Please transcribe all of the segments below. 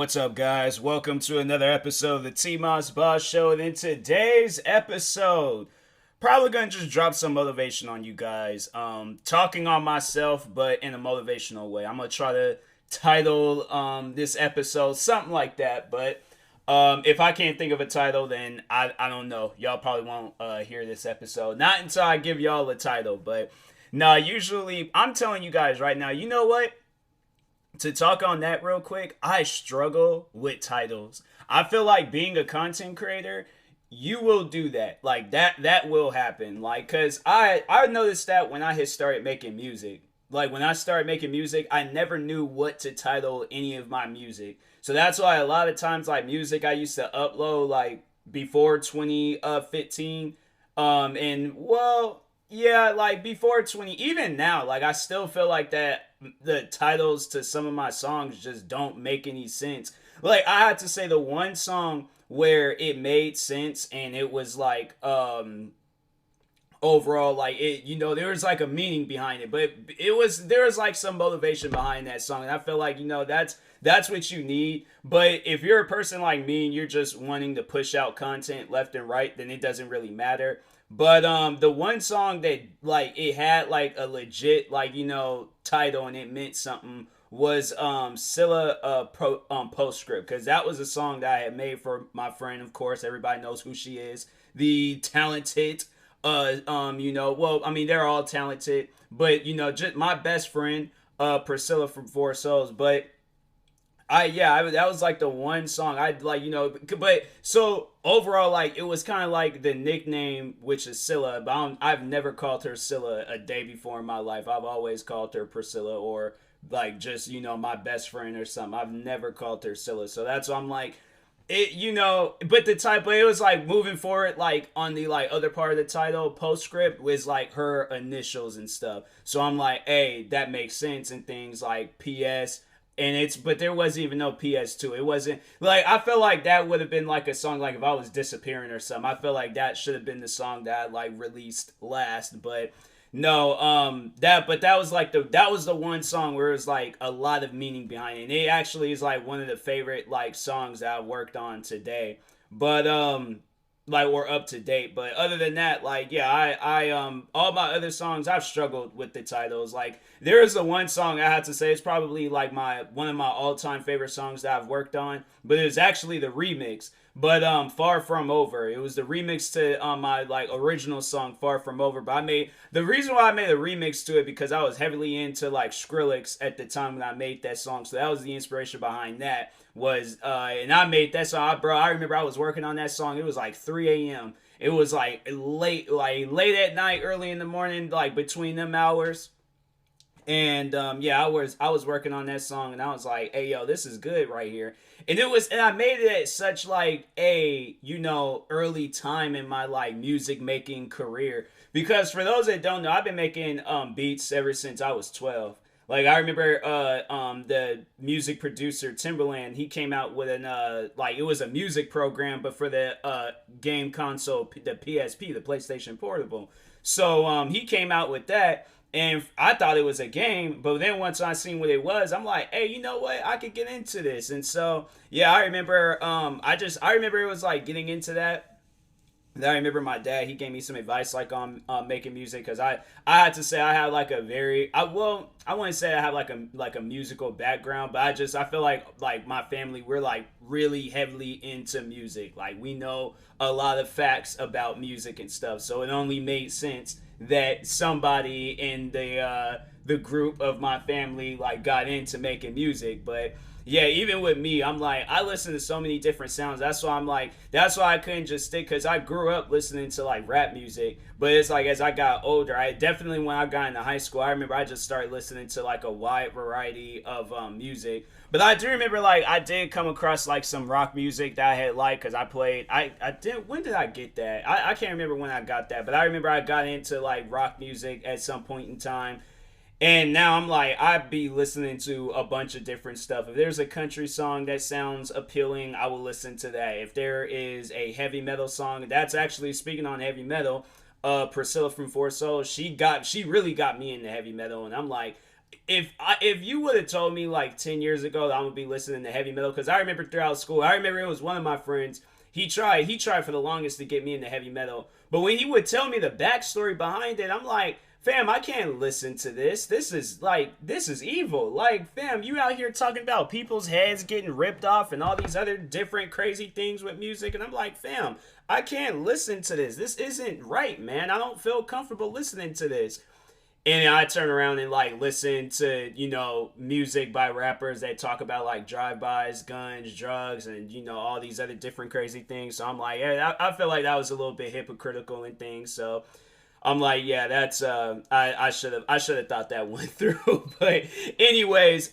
What's up, guys? Welcome to another episode of the TMossBoss Show. And in today's episode, probably gonna just drop some motivation on you guys. Talking on myself, but in a motivational way. I'm gonna try to title this episode something like that. But if I can't think of a title, then I don't know. Y'all probably won't hear this episode. Not until I give y'all a title. But no, usually I'm telling you guys right now. You know what? To talk on that real quick, I struggle with titles. I feel like being a content creator, you will do that. Like that will happen. Like cuz I noticed that when I had started making music. Like when I started making music, I never knew what to title any of my music. So that's why a lot of times like music I used to upload like before 2015 and well, yeah, like before 20, even now, like I still feel like that the titles to some of my songs just don't make any sense. Like I had to say the one song where it made sense and it was like overall like it, there was like a meaning behind it, but there was like some motivation behind that song, and I feel like that's what you need. But if you're a person like me and you're just wanting to push out content left and right, then it doesn't really matter. But the one song that like it had like a legit like title and it meant something was Scylla Postscript, because that was a song that I had made for my friend. Of course, everybody knows who she is, the talented well, I mean they're all talented, but just my best friend Priscilla from Four Souls. But that was like the one song I like, but so overall, like it was kind of like the nickname, which is Scylla, but I've never called her Scylla a day before in my life. I've always called her Priscilla, or like just my best friend or something. I've never called her Scylla, so that's why I'm like it, but the type, but it was like moving forward, like on the like other part of the title, postscript was like her initials and stuff. So I'm like, hey, that makes sense, and things like PS. And but there wasn't even no PS2. It wasn't like, I feel like that would have been like a song, like if I was disappearing or something. I feel like that should have been the song that I like released last. But no, that was like that was the one song where it was like a lot of meaning behind it. And it actually is like one of the favorite like songs that I worked on today. But like we're up to date. But other than that, like yeah, I all my other songs I've struggled with the titles. Like there is the one song I had to say it's probably like my one of my all-time favorite songs that I've worked on, but it was actually the remix. But Far From Over, it was the remix to my like original song Far From Over. But I made the reason why I made a remix to it because I was heavily into like Skrillex at the time when I made that song, so that was the inspiration behind that. Was and I made that song, bro. I remember I was working on that song. It was like 3 a.m. It was like late at night, early in the morning, like between them hours. And I was working on that song, and I was like, hey yo, this is good right here. And I made it at such like a early time in my like music making career, because for those that don't know, I've been making beats ever since I was 12. Like I remember the music producer Timberland, he came out with an like it was a music program, but for the game console, the PSP, the PlayStation Portable. So he came out with that, and I thought it was a game, but then once I seen what it was, I'm like, hey, you know what? I could get into this. And so yeah, I remember I remember it was like getting into that. And I remember my dad, he gave me some advice like on making music, because I had to say I had like a very I wouldn't say I have like a musical background, but I feel like my family, we're like really heavily into music. Like we know a lot of facts about music and stuff, so it only made sense that somebody in the group of my family like got into making music. But yeah, even with me, I'm like, I listen to so many different sounds. That's why I couldn't just stick, because I grew up listening to like rap music. But it's like as I got older, I definitely, when I got into high school, I remember I just started listening to like a wide variety of music. But I do remember like I did come across like some rock music that I had liked, because I did, when did I get that? I can't remember when I got that, but I remember I got into like rock music at some point in time. And now I'm like, I'd be listening to a bunch of different stuff. If there's a country song that sounds appealing, I will listen to that. If there is a heavy metal song, that's actually, speaking on heavy metal, Priscilla from Four Souls, she really got me into heavy metal. And I'm like, if you would have told me like 10 years ago that I'm gonna be listening to heavy metal, because I remember throughout school, I remember it was one of my friends. He tried for the longest to get me into heavy metal, but when he would tell me the backstory behind it, I'm like, fam, I can't listen to this. This is evil. Like, fam, you out here talking about people's heads getting ripped off and all these other different crazy things with music, and I'm like, fam, I can't listen to this. This isn't right, man. I don't feel comfortable listening to this. And I turn around and like listen to, music by rappers that talk about like drive-bys, guns, drugs, and all these other different crazy things. So I'm like, yeah, I feel like that was a little bit hypocritical and things. So I'm like, yeah, that's I should have thought that one through. But anyways,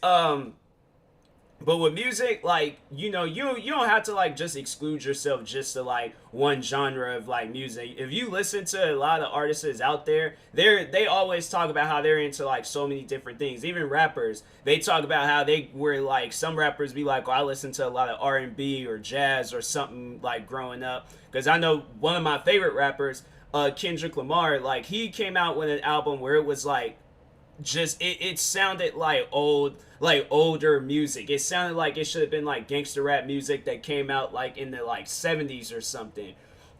but with music, like, you don't have to like just exclude yourself just to like one genre of like music. If you listen to a lot of artists out there, they always talk about how they're into like so many different things. Even rappers, they talk about how they were like, some rappers be like, oh, I listen to a lot of R&B or jazz or something like growing up. Because I know one of my favorite rappers, Kendrick Lamar, like he came out with an album where it was like just it sounded like older music. It sounded like it should have been like gangster rap music that came out like in the like 70s or something.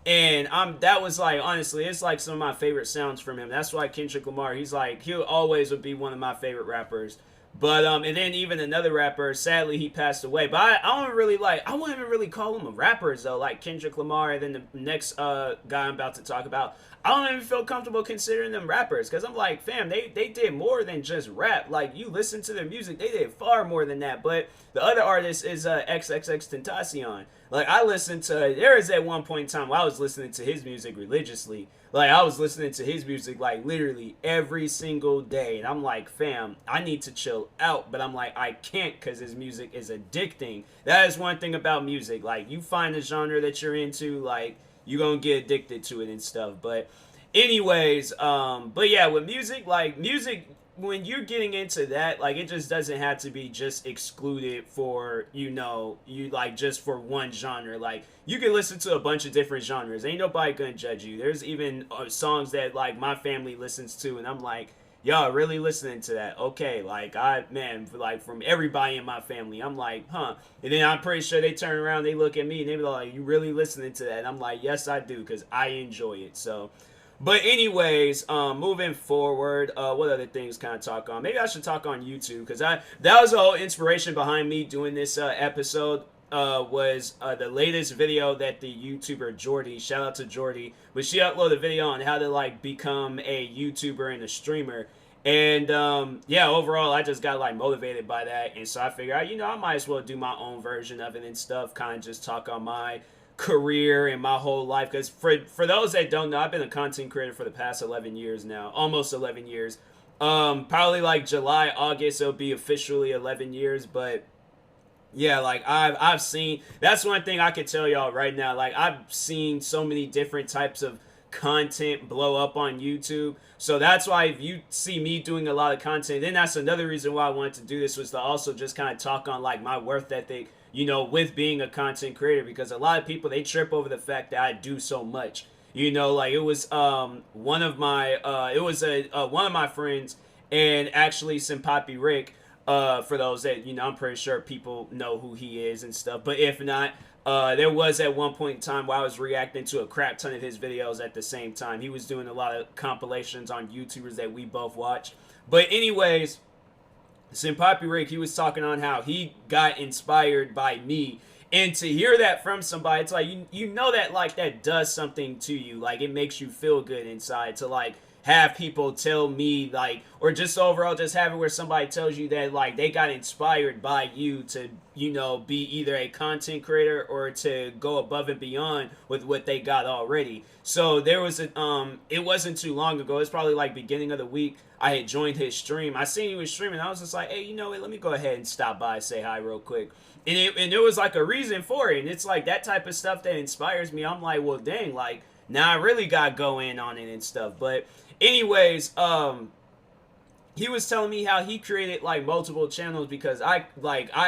And that was like, honestly, it's like some of my favorite sounds from him. That's why Kendrick Lamar, he'll always would be one of my favorite rappers. But and then even another rapper, sadly he passed away. But I wouldn't even really call him a rapper though, like Kendrick Lamar. And then the next guy I'm about to talk about, I don't even feel comfortable considering them rappers, because I'm like, fam, they did more than just rap. Like, you listen to their music, they did far more than that. But the other artist is XXX Like, I listened to, there was at one point in time where I was listening to his music religiously. Like, I was listening to his music like literally every single day, and I'm like, fam, I need to chill out. But I'm like, I can't, because his music is addicting. That is one thing about music. Like, you find a genre that you're into, like, you're gonna get addicted to it and stuff. But anyways, but yeah, with music, like, music, when you're getting into that, like, it just doesn't have to be just excluded for, you like, just for one genre. Like, you can listen to a bunch of different genres. Ain't nobody gonna judge you. There's even songs that like my family listens to, and I'm like, y'all really listening to that? Okay, like, like, from everybody in my family, I'm like, huh. And then I'm pretty sure they turn around, they look at me, and they be like, you really listening to that? And I'm like, yes, I do, because I enjoy it. So, but anyways, moving forward, what other things can I talk on? Maybe I should talk on YouTube, because that was the whole inspiration behind me doing this episode. Was the latest video that the YouTuber Jordy, shout out to Jordy, but she uploaded a video on how to like become a YouTuber and a streamer. And yeah, overall I just got like motivated by that, and so I figured, I might as well do my own version of it and stuff, kind of just talk on my career and my whole life. Because for those that don't know, I've been a content creator for the past 11 years now, almost 11 years. Probably like July, August, it'll be officially 11 years. But yeah, like, I've seen, that's one thing I could tell y'all right now. Like, I've seen so many different types of content blow up on YouTube. So that's why if you see me doing a lot of content, then that's another reason why I wanted to do this, was to also just kind of talk on like my worth ethic, with being a content creator. Because a lot of people, they trip over the fact that I do so much. Like, it was one of my friends, and actually Senpapi Rick. For those that, I'm pretty sure people know who he is and stuff. But if not, there was at one point in time where I was reacting to a crap ton of his videos at the same time. He was doing a lot of compilations on YouTubers that we both watch. But anyways, Senpapi Rick, he was talking on how he got inspired by me. And to hear that from somebody, it's like, you know that, like, that does something to you. Like, it makes you feel good inside to, like, have people tell me, like, or just overall just have it where somebody tells you that, like, they got inspired by you to, be either a content creator or to go above and beyond with what they got already. So there was it wasn't too long ago, it's probably like beginning of the week, I had joined his stream. I seen he was streaming, I was just like, hey, you know what, let me go ahead and stop by and say hi real quick. And there was like a reason for it, and it's like that type of stuff that inspires me. I'm like, well, dang, like, now I really got to go in on it and stuff. But anyways, he was telling me how he created like multiple channels because I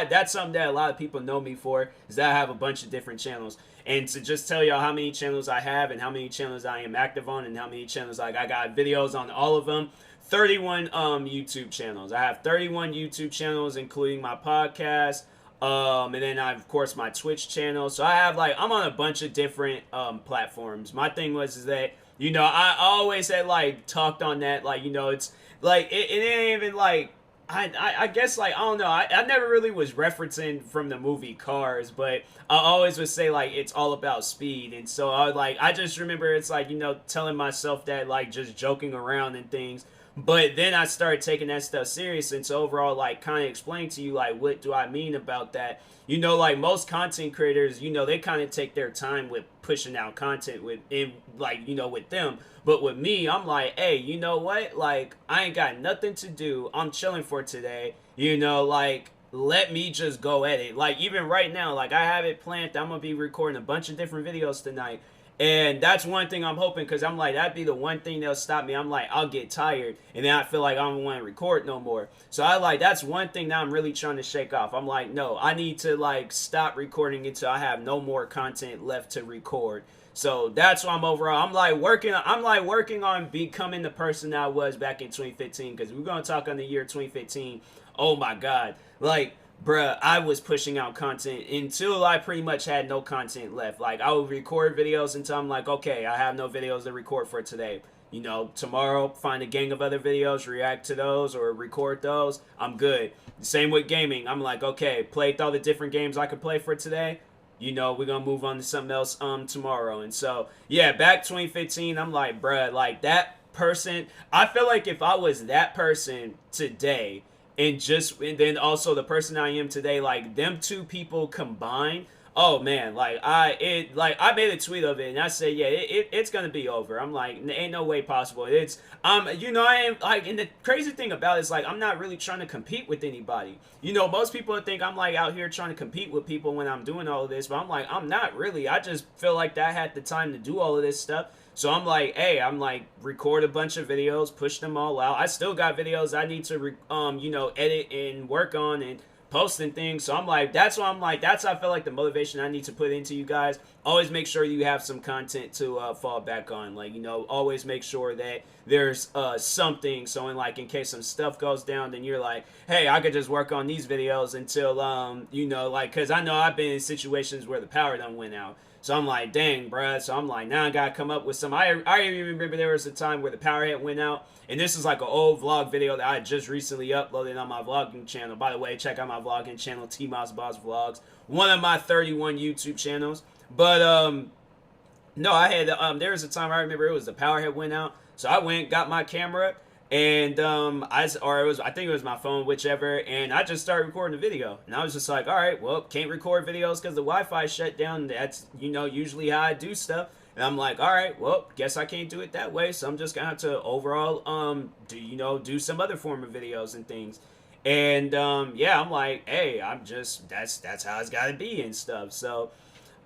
that's something that a lot of people know me for, is that I have a bunch of different channels. And to just tell y'all how many channels I have and how many channels I am active on and how many channels, like, I got videos on all of them. 31 YouTube channels. I have 31 YouTube channels, including my podcast. And then I have, of course, my Twitch channel. So I have, like, I'm on a bunch of different platforms. My thing was is that, you know, I always had like talked on that, like, you know, it's like it ain't even like I guess, like, I don't know, I never really was referencing from the movie Cars, but I always would say like it's all about speed. And so I just remember it's like, you know, telling myself that, like, just joking around and things. But then I started taking that stuff serious, and so overall, like, kind of explain to you, like, what do I mean about that. You know, like, most content creators, you know, they kind of take their time with pushing out content with, in, like, you know, with them. But with me, I'm like, hey, you know what? Like, I ain't got nothing to do. I'm chilling for today. You know, like, let me just go at it. Like, even right now, like, I have it planned. I'm going to be recording a bunch of different videos tonight. And that's one thing I'm hoping, because I'm like, that'd be the one thing that'll stop me. I'm like, I'll get tired, and then I feel like I don't want to record no more. So that's one thing that I'm really trying to shake off. I'm like, no, I need to, like, stop recording until I have no more content left to record. So that's why I'm overall. I'm like working on becoming the person that I was back in 2015. Because we're gonna talk on the year 2015. Oh my God, like, bruh, I was pushing out content until I pretty much had no content left. Like, I would record videos until I'm like, okay, I have no videos to record for today. You know, tomorrow, find a gang of other videos, react to those or record those. I'm good. Same with gaming. I'm like, okay, played all the different games I could play for today. You know, we're gonna move on to something else tomorrow. And so, yeah, back 2015, I'm like, bruh, like, that person, I feel like if I was that person today, and then also the person I am today, like, them two people combined, oh man, like, I made a tweet of it, and I said, yeah, it's gonna be over. I'm like, ain't no way possible. It's you know, I am like, and the crazy thing about it is, like, I'm not really trying to compete with anybody. You know, most people think I'm like out here trying to compete with people when I'm doing all of this, but I'm like, I'm not really. I just feel like that I had the time to do all of this stuff. So I'm like, hey, I'm like, record a bunch of videos, push them all out. I still got videos I need to you know, edit and work on and posting things. So I'm like, that's why I'm like, that's how I feel like the motivation I need to put into you guys. Always make sure you have some content to fall back on. Like, you know, always make sure that there's something. So in case some stuff goes down, then you're like, hey, I could just work on these videos until you know, like, because I know I've been in situations where the power done went out. So I'm like, dang, bruh. So I'm like, now I gotta come up with some. I even remember there was a time where the power had went out. And this is like an old vlog video that I just recently uploaded on my vlogging channel. By the way, check out my vlogging channel, TMossBoss Vlogs. One of my 31 YouTube channels. But, no, I had, there was a time I remember it was the power had went out. So I went, got my camera. And I think it was my phone, whichever, and I just started recording the video. And I was just like, all right, well, can't record videos because the Wi-Fi shut down. That's, you know, usually how I do stuff. And I'm like, all right, well, guess I can't do it that way. So I'm just gonna have to overall do some other form of videos and things. And yeah, I'm like, hey, that's how it's gotta be and stuff. So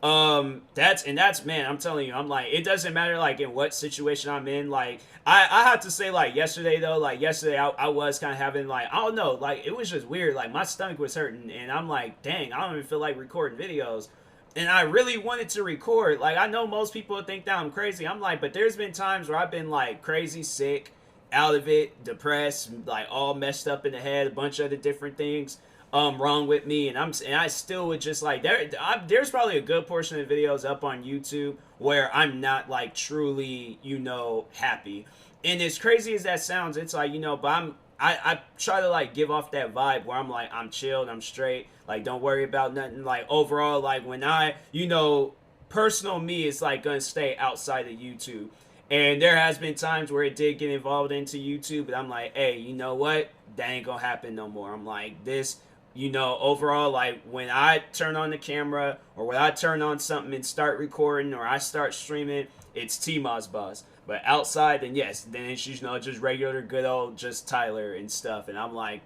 that's man, I'm telling you, I'm like, it doesn't matter like in what situation I'm in. Like, I have to say, like, yesterday though, like yesterday I was kind of having, like, I don't know, like, it was just weird. Like, my stomach was hurting, and I'm like, dang, I don't even feel like recording videos. And I really wanted to record. Like, I know most people think that I'm crazy. I'm like, but there's been times where I've been like crazy sick, out of it, depressed, like all messed up in the head, a bunch of other different things wrong with me, and I still would just like, there's probably a good portion of videos up on YouTube where I'm not like truly, you know, happy. And as crazy as that sounds, it's like, you know, but I try to like give off that vibe where I'm like, I'm chilled, I'm straight, like, don't worry about nothing. Like, overall, like, when I, you know, personal me is like gonna stay outside of YouTube. And there has been times where it did get involved into YouTube, but I'm like, hey, you know what, that ain't gonna happen no more. I'm like, this, you know, overall, like, when I turn on the camera or when I turn on something and start recording or I start streaming, it's TMossBoss. But outside, then yes, then it's, you know, just regular good old just Tyler and stuff. And I'm like,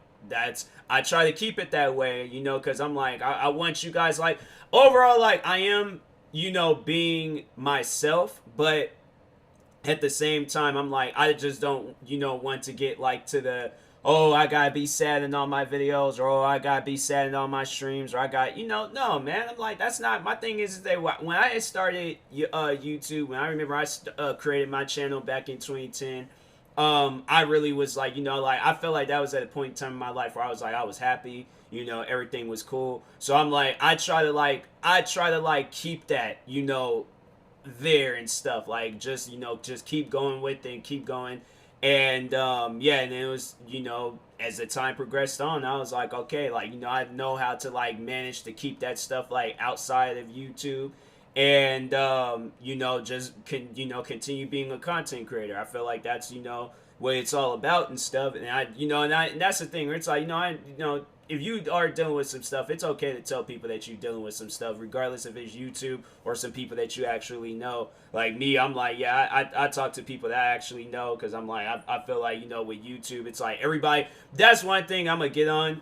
I try to keep it that way, you know, because I'm like, I want you guys, like, overall, like, I am, you know, being myself, but at the same time, I'm like, I just don't, you know, want to get like to the oh, I gotta be sad in all my videos, or oh, I gotta be sad in all my streams, or I got, no, man. I'm like, that's not my thing. Is that when I started YouTube, when I remember I created my channel back in 2010, I really was like, like I felt like that was at a point in time in my life where I was like, I was happy, everything was cool. So I'm like, I try to like keep that, there and stuff, like just keep going with it and keep going. And yeah, and it was, as the time progressed on, I was like, okay, like, I know how to like manage to keep that stuff like outside of YouTube, and just continue being a content creator. I feel like that's, what it's all about and stuff. And and that's the thing where it's like, if you are dealing with some stuff, it's okay to tell people that you're dealing with some stuff, regardless if it's YouTube or some people that you actually know. Like me, I'm like, yeah, I talk to people that I actually know, because I'm like, I feel like, with YouTube, it's like everybody, that's one thing I'm going to get on.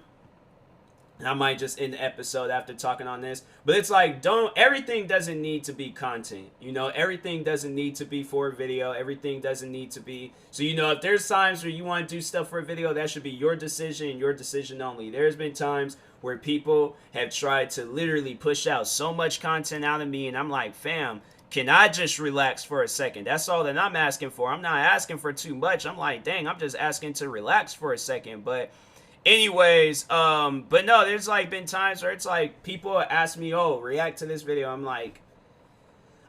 And I might just end the episode after talking on this. But it's like, everything doesn't need to be content. Everything doesn't need to be for a video. Everything doesn't need to be. So, if there's times where you want to do stuff for a video, that should be your decision and your decision only. There's been times where people have tried to literally push out so much content out of me. And I'm like, fam, can I just relax for a second? That's all that I'm asking for. I'm not asking for too much. I'm like, dang, I'm just asking to relax for a second. But anyways, but no, there's like been times where it's like people ask me, oh, react to this video. I'm like,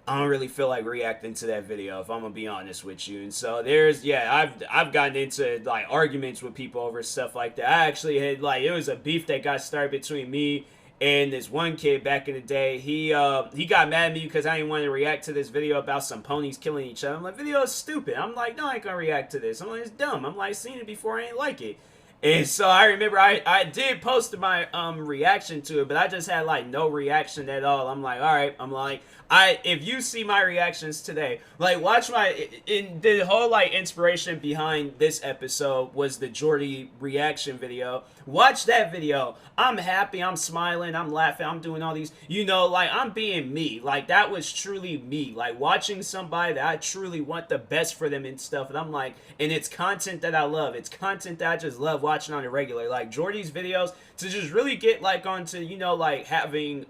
I don't really feel like reacting to that video, if I'm gonna be honest with you. And so I've gotten into like arguments with people over stuff like that. I actually had like, it was a beef that got started between me and this one kid back in the day. He got mad at me because I didn't want to react to this video about some ponies killing each other. I'm like, video is stupid. I'm like, no, I ain't gonna react to this. I'm like, it's dumb. I'm like, seen it before, I ain't like it. And so I remember I did post my reaction to it, but I just had like no reaction at all. I'm like, all right. I'm like, if you see my reactions today, like watch the whole like inspiration behind this episode was the Jordy reaction video. Watch that video. I'm happy, I'm smiling, I'm laughing, I'm doing all these, like I'm being me. Like that was truly me. Like watching somebody that I truly want the best for them and stuff. And I'm like, and it's content that I love. It's content that I just love watching on a regular. Like Jordy's videos, to just really get like onto, like having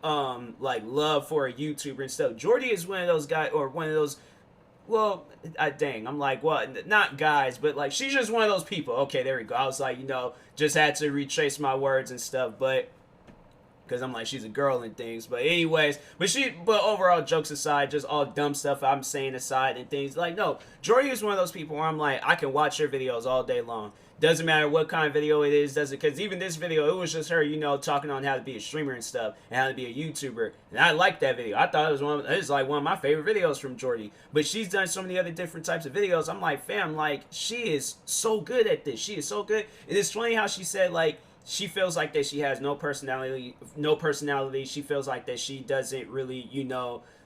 like love for a YouTuber and stuff. Jordy is one of those guys, or one of those, well, dang, I'm like, well, not guys, but like she's just one of those people. Okay, there we go. I was like, just had to retrace my words and stuff, but because I'm like, she's a girl and things. But anyways, but overall, jokes aside, just all dumb stuff I'm saying aside and things, like, no, Jordy is one of those people where I'm like, I can watch her videos all day long. Doesn't matter what kind of video it is, does it? Because even this video, it was just her, talking on how to be a streamer and stuff, and how to be a YouTuber. And I liked that video. I thought it was like one of my favorite videos from Jordy. But she's done so many other different types of videos. I'm like, fam, like, she is so good at this. She is so good. And it's funny how she said, like, she feels like that she has no personality. She feels like that she doesn't really,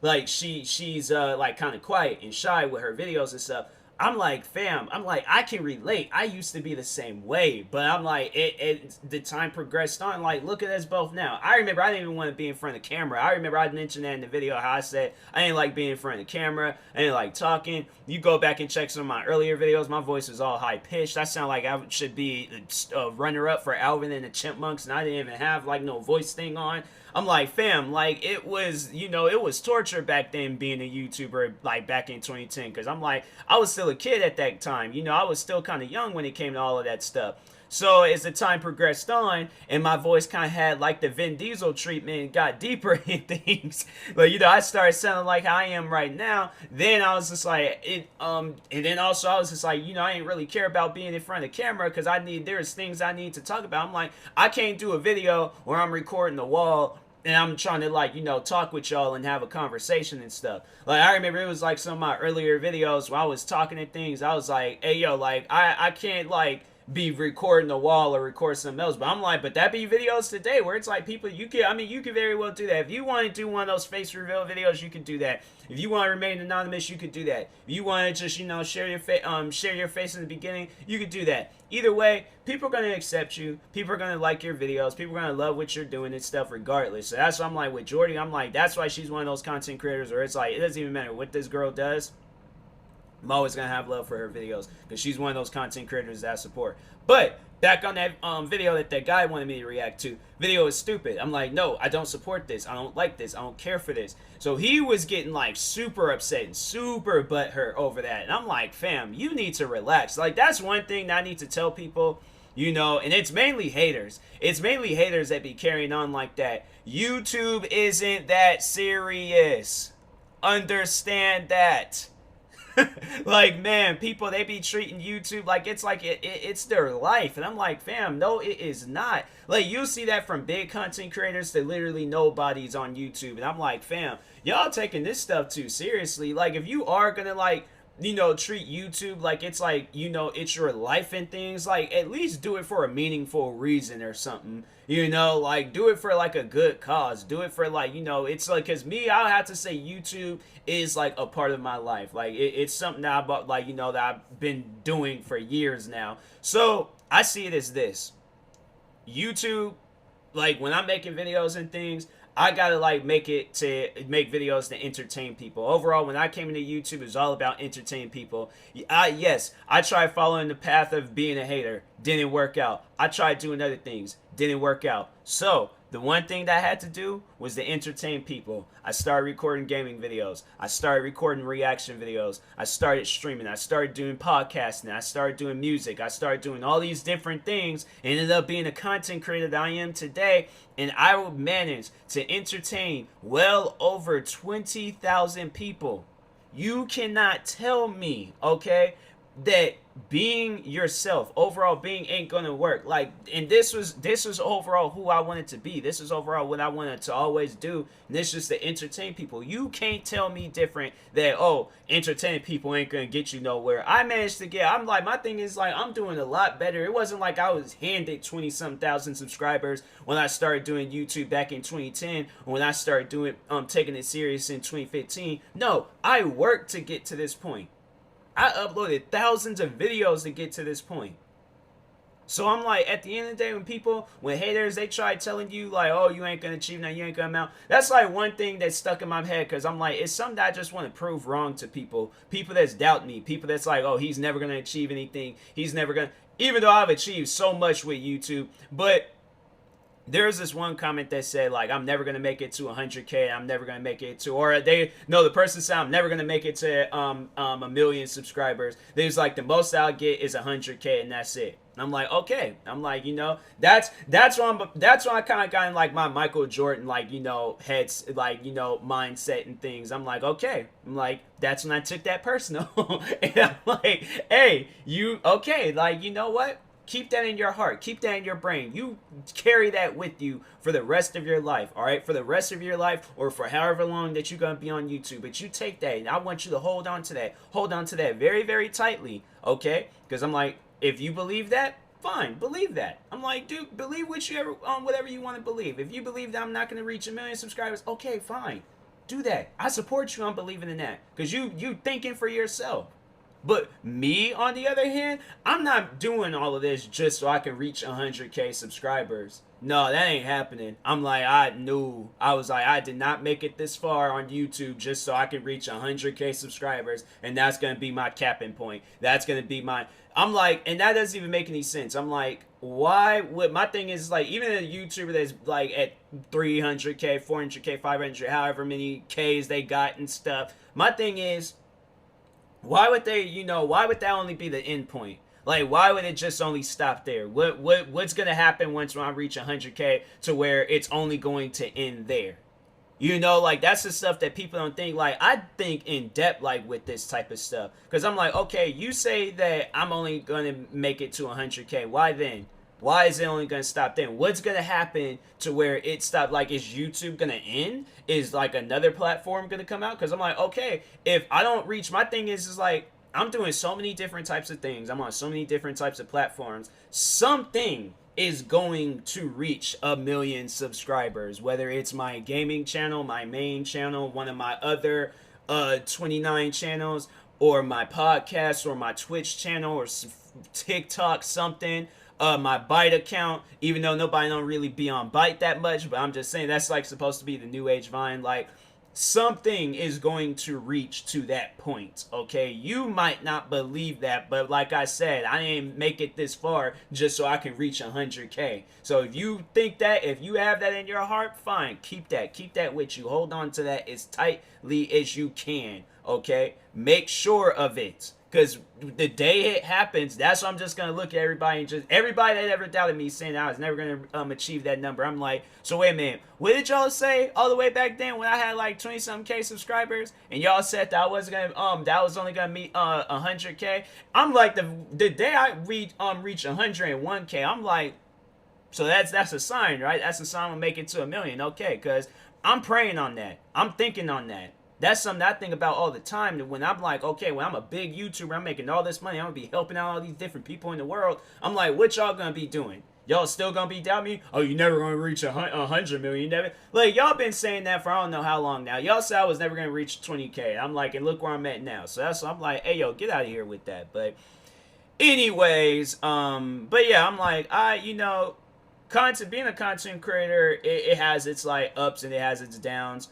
like she's like kind of quiet and shy with her videos and stuff. I'm like, fam, I can relate. I used to be the same way, but I'm like, the time progressed on. Like, look at us both now. I remember I didn't even want to be in front of the camera. I remember I mentioned that in the video, how I said I didn't like being in front of the camera. I didn't like talking. You go back and check some of my earlier videos, my voice was all high pitched. I sound like I should be a runner up for Alvin and the Chipmunks, and I didn't even have like no voice thing on. I'm like, fam, like, it was, it was torture back then being a YouTuber, like, back in 2010, because I'm like, I was still a kid at that time, I was still kind of young when it came to all of that stuff. So as the time progressed on, and my voice kind of had like the Vin Diesel treatment and got deeper in things, like, I started sounding like how I am right now, then I was just like, and then also I was just like, I ain't really care about being in front of the camera, because there's things I need to talk about. I'm like, I can't do a video where I'm recording the wall and I'm trying to, like, talk with y'all and have a conversation and stuff. Like, I remember it was like some of my earlier videos where I was talking and things. I was like, hey, yo, like, I can't, like, be recording the wall or record something else. But I'm like, but that be videos today where it's like people, you could very well do that. If you want to do one of those face reveal videos, you could do that. If you want to remain anonymous, you could do that. If you want to just, share your face in the beginning, you could do that. Either way, people are going to accept you. People are going to like your videos. People are going to love what you're doing and stuff regardless. So that's why I'm like, with Jordy, I'm like, that's why she's one of those content creators where it's like, it doesn't even matter what this girl does. I'm always gonna have love for her videos because she's one of those content creators that I support. But back on that video that guy wanted me to react to, video is stupid. I'm like, no, I don't support this. I don't like this. I don't care for this. So he was getting like super upset and super butthurt over that. And I'm like, fam, you need to relax. Like, that's one thing that I need to tell people, you know, and it's mainly haters. It's mainly haters that be carrying on like that. YouTube isn't that serious. Understand that. Like, man, people, they be treating YouTube like it's their life, and I'm like, fam, no, it is not. Like, you see that from big content creators to literally nobody's on YouTube, and I'm like, fam, y'all taking this stuff too seriously. Like, if you are gonna, like, you know, treat YouTube like it's like, you know, it's your life and things, like, at least do it for a meaningful reason or something, you know, like, do it for like a good cause, do it for like, you know, it's like, because me, I'll have to say YouTube is like a part of my life. Like, it's something that I, like, you know, that I've been doing for years now. So I see it as this: YouTube, like, when I'm making videos and things, I gotta like make videos to entertain people. Overall, when I came into YouTube, it was all about entertaining people. Yes, I tried following the path of being a hater, didn't work out. I tried doing other things, didn't work out. So the one thing that I had to do was to entertain people. I started recording gaming videos. I started recording reaction videos. I started streaming. I started doing podcasting. I started doing music. I started doing all these different things. Ended up being a content creator that I am today. And I managed to entertain well over 20,000 people. You cannot tell me, okay, that being yourself, overall being, ain't gonna work. Like, and this was overall who I wanted to be. This is overall what I wanted to always do. And this is to entertain people. You can't tell me different that, oh, entertaining people ain't gonna get you nowhere. I managed to get, I'm like, my thing is like, I'm doing a lot better. It wasn't like I was handed 20-some thousand subscribers when I started doing YouTube back in 2010, or when I started doing taking it serious in 2015. No, I worked to get to this point. I uploaded thousands of videos to get to this point. So I'm like, at the end of the day, when haters, they try telling you like, oh, you ain't gonna achieve nothing, you ain't gonna amount. That's like one thing that's stuck in my head, because I'm like, it's something that I just want to prove wrong to people. People that's doubt me. People that's like, oh, he's never gonna achieve anything. He's never gonna, even though I've achieved so much with YouTube. But there's this one comment that said, like, I'm never going to make it to 100K. I'm never going to make it to, or the person said, I'm never going to make it to a million subscribers. There's like, the most I'll get is 100K, and that's it. I'm like, okay. I'm like, you know, that's when I kind of got in like my Michael Jordan, like, you know, heads, like, you know, mindset and things. I'm like, okay. I'm like, that's when I took that personal. And I'm like, hey, you, okay, like, you know what? Keep that in your heart. Keep that in your brain. You carry that with you for the rest of your life, all right? For the rest of your life, or for however long that you're going to be on YouTube. But you take that, and I want you to hold on to that. Hold on to that very, very tightly, okay? Because I'm like, if you believe that, fine, believe that. I'm like, dude, believe whatever you want to believe. If you believe that I'm not going to reach 1 million subscribers, okay, fine. Do that. I support you on believing in that. Because you thinking for yourself. But me, on the other hand, I'm not doing all of this just so I can reach 100K subscribers. No, that ain't happening. I'm like, I did not make it this far on YouTube just so I can reach 100K subscribers, and that's going to be my capping point. That's going to be I'm like, and that doesn't even make any sense. I'm like, why would, my thing is like, even a YouTuber that's like at 300K, 400K, 500, however many Ks they got and stuff, my thing is, why would that only be the end point? Like, why would it just only stop there? What's going to happen once I reach 100K to where it's only going to end there? You know, like, that's the stuff that people don't think. Like, I think in depth, like, with this type of stuff. Because I'm like, okay, you say that I'm only going to make it to 100K. Why then? Why is it only going to stop then? What's going to happen to where it stopped? Like, is YouTube going to end? Is, like, another platform going to come out? Because I'm like, okay, if I don't reach, my thing is like, I'm doing so many different types of things. I'm on so many different types of platforms. Something is going to reach 1 million subscribers. Whether it's my gaming channel, my main channel, one of my other 29 channels, or my podcast, or my Twitch channel, or TikTok, something. My Byte account, even though nobody don't really be on Byte that much, but I'm just saying that's like supposed to be the new age Vine. Like, something is going to reach to that point. Okay, you might not believe that, but like I said, I didn't make it this far just so I can reach 100K. So if you think that, if you have that in your heart, fine, keep that with you. Hold on to that as tightly as you can. Okay, make sure of it, because the day it happens, that's when I'm just gonna look at everybody and just everybody that ever doubted me saying I was never gonna achieve that number. I'm like, so wait a minute, what did y'all say all the way back then when I had like 20 something K subscribers, and y'all said that I wasn't gonna that was only gonna meet 100K. I'm like, the day I reach 101K, I'm like, so that's a sign, right? That's a sign I'm gonna make it to 1 million. Okay, because I'm praying on that. I'm thinking on that. That's something I think about all the time. When I'm like, okay, when I'm a big YouTuber, I'm making all this money, I'm gonna be helping out all these different people in the world. I'm like, what y'all gonna be doing? Y'all still gonna be doubting me? Oh, you never gonna reach 100 million? You never. Like, y'all been saying that for I don't know how long now. Y'all said I was never gonna reach 20K. I'm like, and look where I'm at now. So that's, I'm like, hey, yo, get out of here with that. But anyways, but yeah, I'm like, content, being a content creator, it has its like ups and it has its downs.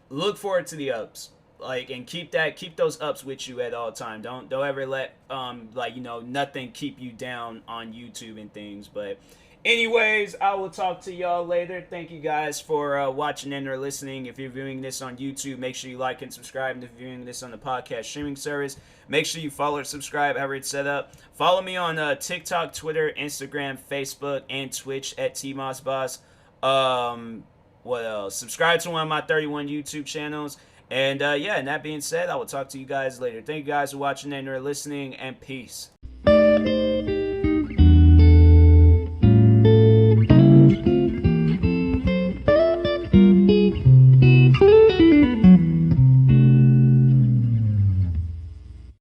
Look forward to the ups, like, and keep those ups with you at all time. Don't ever let nothing keep you down on YouTube and things. But anyways, I will talk to y'all later. Thank you guys for watching and or listening. If you're viewing this on YouTube, make sure you like and subscribe. And if you're viewing this on the podcast streaming service, make sure you follow or subscribe however it's set up. Follow me on TikTok, Twitter, Instagram, Facebook, and Twitch at TMossBoss. What else? Subscribe to one of my 31 YouTube channels. And and that being said, I will talk to you guys later. Thank you guys for watching and or listening, and peace.